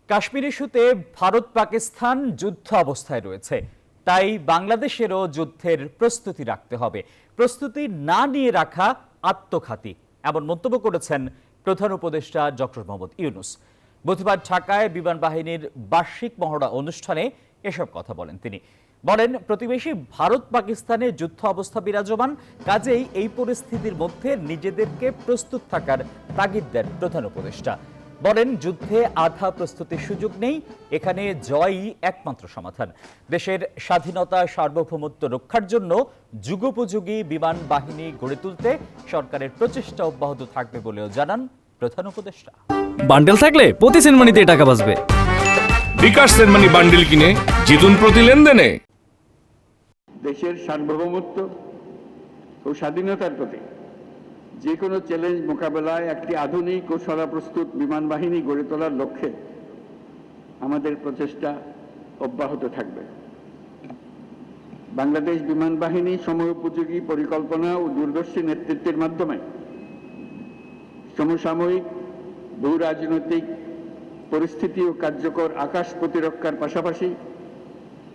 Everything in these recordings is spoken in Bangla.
কাশ্মীর ইস্যুতে ভারত পাকিস্তান যুদ্ধ অবস্থায় রয়েছে, তাই বাংলাদেশেরও যুদ্ধের প্রস্তুতি রাখতে হবে। প্রস্তুতি না নিয়ে রাখা আত্মঘাতী, এমন মন্তব্য করেছেন প্রধান উপদেষ্টা ডক্টর মোহাম্মদ ইউনূস। বুধবার ঢাকায় বিমান বাহিনীর বার্ষিক মহড়া অনুষ্ঠানে এসব কথা বলেন তিনি। বলেন, প্রতিবেশী ভারত পাকিস্তানে যুদ্ধ অবস্থা বিরাজমান, কাজেই এই পরিস্থিতির মধ্যে নিজেদেরকে প্রস্তুত থাকার তাগিদ দেন প্রধান উপদেষ্টা। বলেন, যুদ্ধে আধা প্রস্তুতির সুযোগ নেই, এখানে জয়ই একমাত্র সমাধান। দেশের স্বাধীনতা সার্বভৌমত্ব রক্ষার জন্য যুগোপযোগী বিমান বাহিনী গড়ে তুলতে সরকারের প্রচেষ্টা অব্যাহত থাকবে বলেও জানান প্রধান উপদেষ্টা। বান্ডেল থাকলে প্রতি সেনমানিতে টাকা বাঁচবে। বিকাশ সেনমানি বান্ডেল কিনে জিতুন প্রতি লেনদেনে। দেশের সার্বভৌমত্ব ও স্বাধীনতার প্রতি যে কোনো চ্যালেঞ্জ মোকাবেলায় একটি আধুনিক ও সদাপ্রস্তুত বিমান বাহিনী গড়ে তোলার লক্ষ্যে আমাদের প্রচেষ্টা অব্যাহত থাকবে। বাংলাদেশ বিমান বাহিনী সময়োপযোগী পরিকল্পনা ও দূরদর্শী নেতৃত্বের মাধ্যমে সমসাময়িক ভূ রাজনৈতিক পরিস্থিতি ও কার্যকর আকাশ প্রতিরক্ষার পাশাপাশি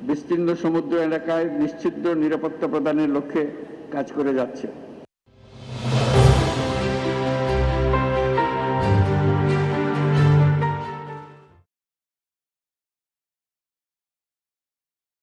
বিস্তীর্ণ সমুদ্র এলাকায় নিশ্চিত নিরাপত্তা প্রদানের লক্ষ্যে কাজ করে যাচ্ছে।